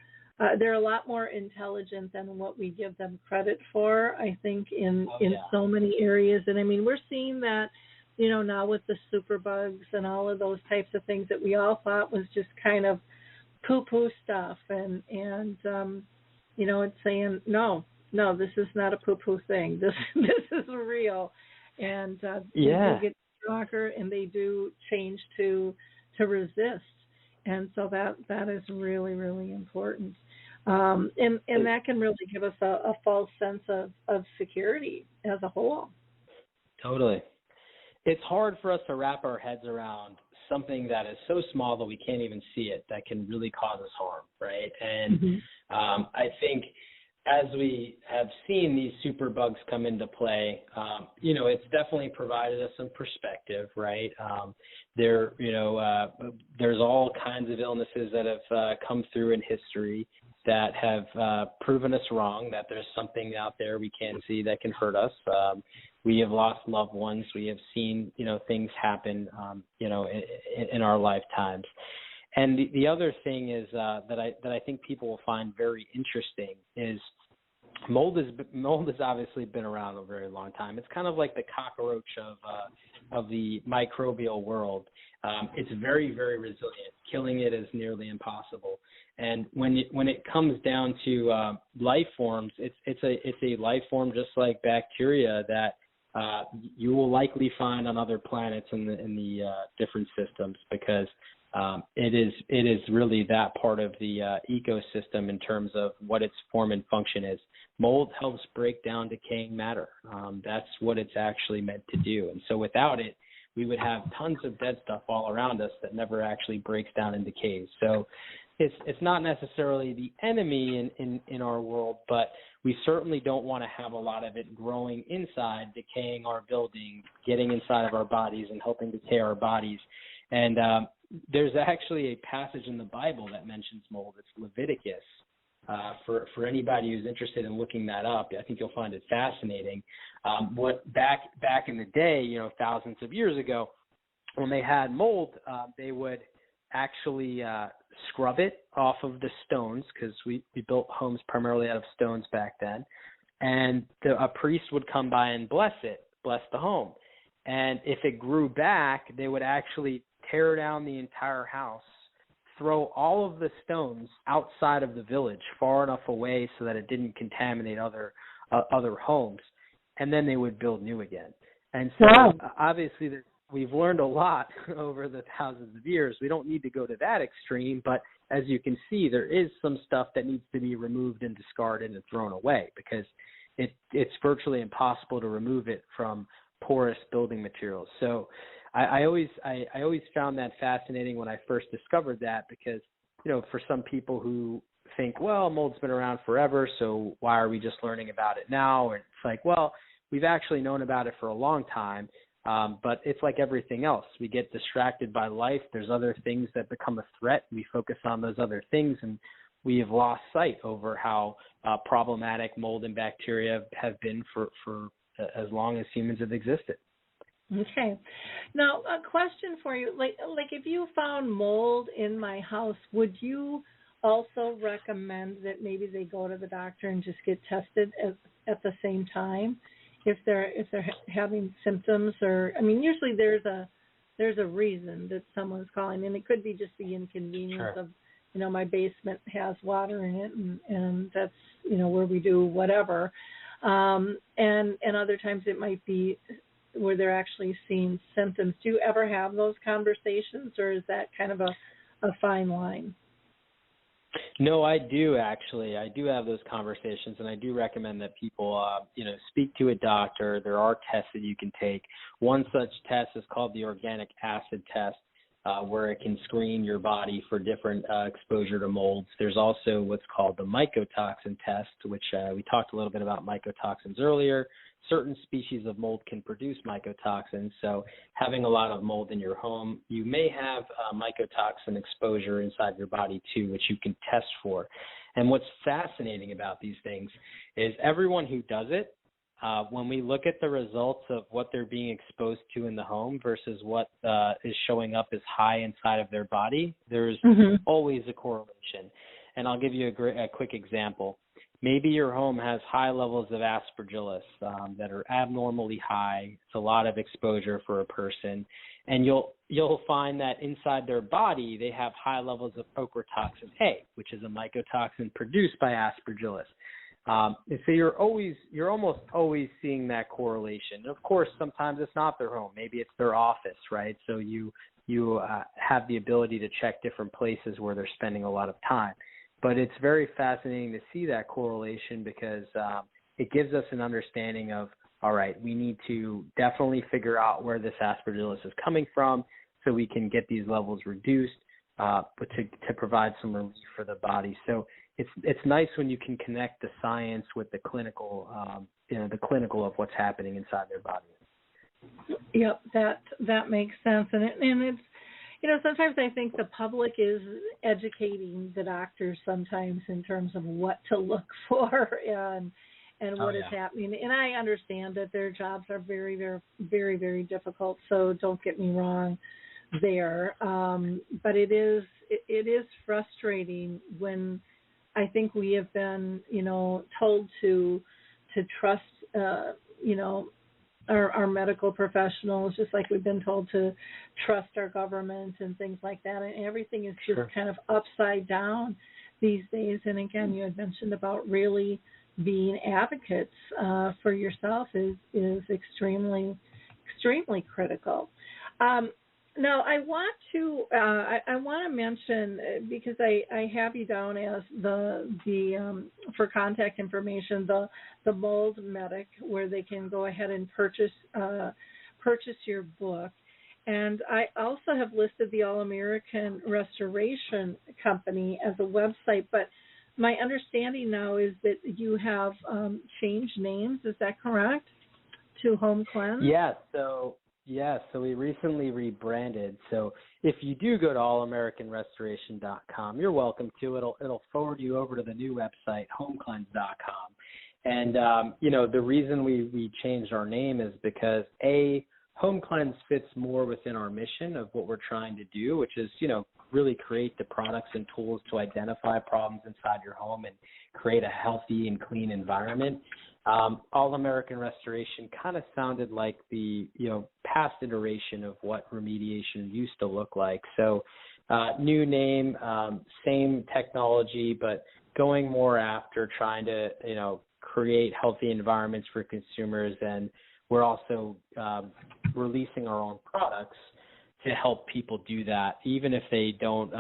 Speaker 2: they're a lot more intelligent than what we give them credit for, I think, in so many areas. And I mean, we're seeing that, now with the superbugs and all of those types of things that we all thought was just kind of poo-poo stuff. And it's saying, no, this is not a poo-poo thing. This is real. And they do get stronger, and they do change to resist. And so that is really, really important. And that can really give us a false sense of security as a whole.
Speaker 4: Totally. It's hard for us to wrap our heads around something that is so small that we can't even see it, that can really cause us harm, right? And I think as we have seen these superbugs come into play, it's definitely provided us some perspective, right? There's all kinds of illnesses that have come through in history that have proven us wrong, that there's something out there we can't see that can hurt us. We have lost loved ones. We have seen, things happen, in our lifetimes. And the other thing is that I think people will find very interesting is mold has obviously been around a very long time. It's kind of like the cockroach of the microbial world. It's very, very resilient. Killing it is nearly impossible. And when it comes down to life forms, it's a life form just like bacteria that you will likely find on other planets in the different systems, because it is really that part of the ecosystem in terms of what its form and function is. Mold helps break down decaying matter. That's what it's actually meant to do. And so without it, we would have tons of dead stuff all around us that never actually breaks down and decays. So it's not necessarily the enemy in our world, but we certainly don't want to have a lot of it growing inside, decaying our building, getting inside of our bodies and helping decay our bodies. And there's actually a passage in the Bible that mentions mold. It's Leviticus. For anybody who's interested in looking that up, I think you'll find it fascinating. What back in the day, thousands of years ago, when they had mold, they would actually scrub it off of the stones, because we built homes primarily out of stones back then. And a priest would come by and bless the home. And if it grew back, they would actually tear down the entire house, throw all of the stones outside of the village, far enough away so that it didn't contaminate other homes, and then they would build new again. And so obviously we've learned a lot over the thousands of years. We don't need to go to that extreme, but as you can see, there is some stuff that needs to be removed and discarded and thrown away, because it's virtually impossible to remove it from porous building materials. So I always found that fascinating when I first discovered that, because, you know, for some people who think, well, mold's been around forever, so why are we just learning about it now? And it's like, well, we've actually known about it for a long time, but it's like everything else. We get distracted by life. There's other things that become a threat. We focus on those other things, and we have lost sight over how problematic mold and bacteria have been for as long as humans have existed.
Speaker 2: Okay. Now, a question for you. Like if you found mold in my house, would you also recommend that maybe they go to the doctor and just get tested at the same time if they're having symptoms? Or, I mean, usually there's a reason that someone's calling, and it could be just the inconvenience of, you know, my basement has water in it, and that's, you know, where we do whatever. And other times it might be where they're actually seeing symptoms. Do you ever have those conversations, or is that kind of a fine line?
Speaker 4: No, I do actually. I do have those conversations, and I do recommend that people, speak to a doctor. There are tests that you can take. One such test is called the organic acid test, where it can screen your body for different exposure to molds. There's also what's called the mycotoxin test, which we talked a little bit about mycotoxins earlier. Certain species of mold can produce mycotoxins, so having a lot of mold in your home, you may have mycotoxin exposure inside your body too, which you can test for. And what's fascinating about these things is everyone who does it, when we look at the results of what they're being exposed to in the home versus what is showing up as high inside of their body, there's always a correlation. And I'll give you a quick example. Maybe your home has high levels of aspergillus that are abnormally high. It's a lot of exposure for a person. And you'll find that inside their body, they have high levels of ochratoxin A, which is a mycotoxin produced by aspergillus. And so you're almost always seeing that correlation. And of course, sometimes it's not their home. Maybe it's their office, right? So you have the ability to check different places where they're spending a lot of time. But it's very fascinating to see that correlation, because it gives us an understanding of, all right, we need to definitely figure out where this aspergillus is coming from so we can get these levels reduced, but to provide some relief for the body. So it's nice when you can connect the science with the clinical, the clinical of what's happening inside their body.
Speaker 2: Yep, that makes sense, and it's, you know, sometimes I think the public is educating the doctors sometimes in terms of what to look for and what is happening. And I understand that their jobs are very, very, very, very difficult. So don't get me wrong there. But it is frustrating when I think we have been, you know, told to trust, our medical professionals, just like we've been told to trust our government and things like that. And everything is just kind of upside down these days. And again, you had mentioned about really being advocates for yourself is extremely, extremely critical. Now, I want to mention, because I have you down as the for contact information, the Mold Medic, where they can go ahead and purchase your book, and I also have listed the All American Restoration Company as a website. But my understanding now is that you have changed names. Is that correct? To Home Cleanse?
Speaker 4: Yes, so we recently rebranded. So if you do go to allamericanrestoration.com, you're welcome to. It'll forward you over to the new website, homecleanse.com. And, the reason we changed our name is because, A, Home Cleanse fits more within our mission of what we're trying to do, which is, really create the products and tools to identify problems inside your home and create a healthy and clean environment. All-American Restoration kind of sounded like the, past iteration of what remediation used to look like. So new name, same technology, but going more after trying to, create healthy environments for consumers. And we're also releasing our own products to help people do that, even if they don't,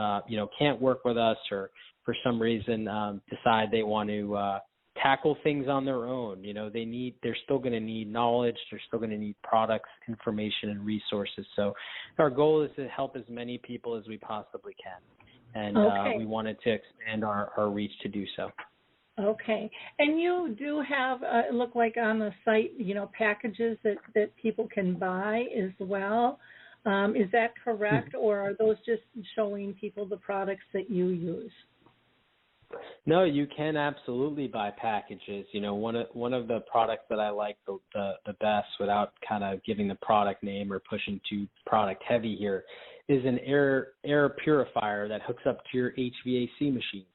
Speaker 4: can't work with us or for some reason decide they want to tackle things on their own. They're still going to need knowledge. They're still going to need products, information, and resources. So our goal is to help as many people as we possibly can. And we wanted to expand our reach to do so.
Speaker 2: Okay. And you do have, it look like on the site, packages that people can buy as well. Is that correct, or are those just showing people the products that you use?
Speaker 4: No, you can absolutely buy packages. One of the products that I like the best, without kind of giving the product name or pushing too product heavy here, is an air purifier that hooks up to your HVAC machine.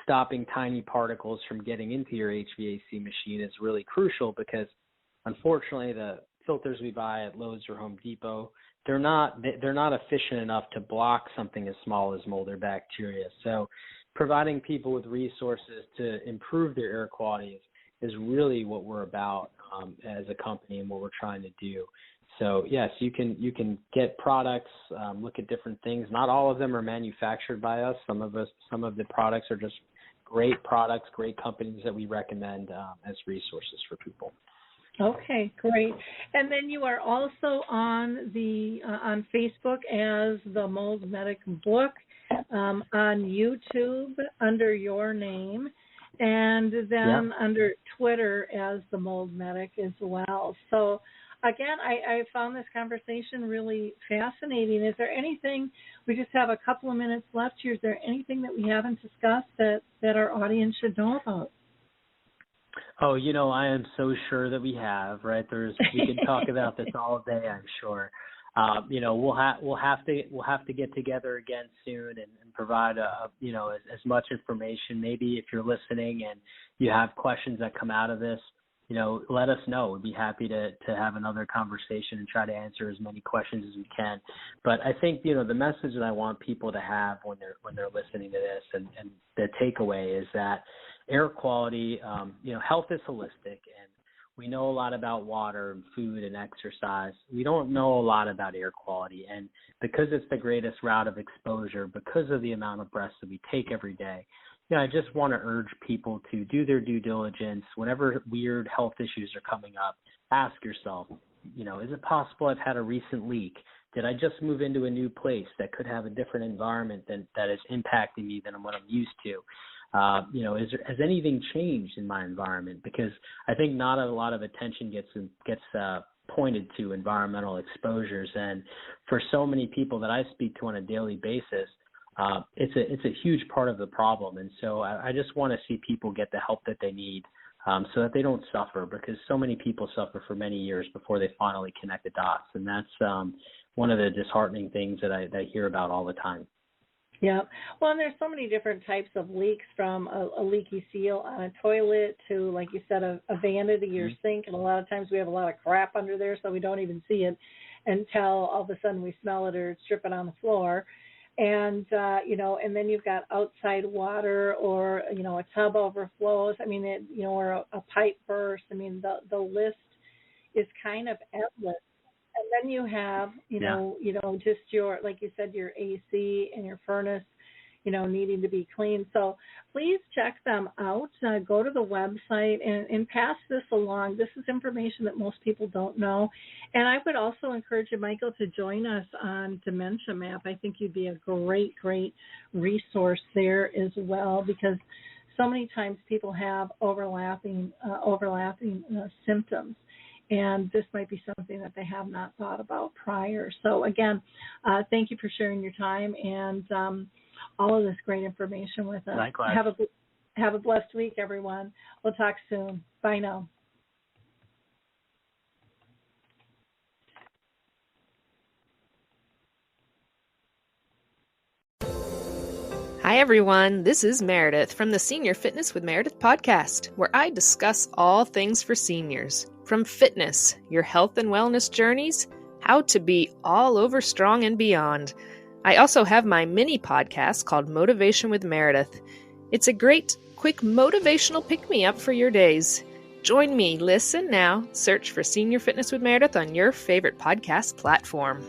Speaker 4: Stopping tiny particles from getting into your HVAC machine is really crucial because, unfortunately, the filters we buy at Lowe's or Home Depot, they're not efficient enough to block something as small as mold or bacteria. So providing people with resources to improve their air quality is really what we're about as a company and what we're trying to do. So yes, you can get products, look at different things. Not all of them are manufactured by us. Some of the products are just great products, great companies that we recommend as resources for people.
Speaker 2: Okay, great. And then you are also on on Facebook as the Mold Medic Book, on YouTube under your name, and then under Twitter as the Mold Medic as well. So again, I found this conversation really fascinating. Is there anything, we just have a couple of minutes left here, is there anything that we haven't discussed that our audience should know about?
Speaker 4: Oh, I am so sure that we have, right? We can talk about this all day, I'm sure. We'll have to get together again soon and provide as much information. Maybe if you're listening and you have questions that come out of this, let us know. We'd be happy to have another conversation and try to answer as many questions as we can. But I think, the message that I want people to have when they're listening to this and the takeaway is that air quality, health is holistic, and we know a lot about water and food and exercise. We don't know a lot about air quality. And because it's the greatest route of exposure, because of the amount of breaths that we take every day, I just want to urge people to do their due diligence. Whenever weird health issues are coming up, ask yourself, is it possible I've had a recent leak? Did I just move into a new place that could have a different environment that is impacting me than what I'm used to? Has anything changed in my environment? Because I think not a lot of attention gets pointed to environmental exposures, and for so many people that I speak to on a daily basis, it's a huge part of the problem. And so I just want to see people get the help that they need so that they don't suffer, because so many people suffer for many years before they finally connect the dots. And that's one of the disheartening things that I hear about all the time.
Speaker 2: Yeah. Well, and there's so many different types of leaks, from a leaky seal on a toilet to, like you said, a vanity or sink. And a lot of times we have a lot of crap under there, so we don't even see it until all of a sudden we smell it or it's dripping on the floor. And, and then you've got outside water, or, a tub overflows. I mean, or a pipe burst. I mean, the list is kind of endless. And then you have, just your, like you said, your AC and your furnace, needing to be cleaned. So please check them out. Go to the website and pass this along. This is information that most people don't know. And I would also encourage you, Michael, to join us on Dementia Map. I think you'd be a great resource there as well, because so many times people have overlapping symptoms. And this might be something that they have not thought about prior. So, again, thank you for sharing your time and all of this great information with us.
Speaker 4: Likewise.
Speaker 2: Have a blessed week, everyone. We'll talk soon. Bye now.
Speaker 5: Hi, everyone. This is Meredith from the Senior Fitness with Meredith podcast, where I discuss all things for seniors. From fitness, your health and wellness journeys, how to be all over strong and beyond. I also have my mini podcast called Motivation with Meredith. It's a great, quick motivational pick-me-up for your days. Join me, listen now, search for Senior Fitness with Meredith on your favorite podcast platform.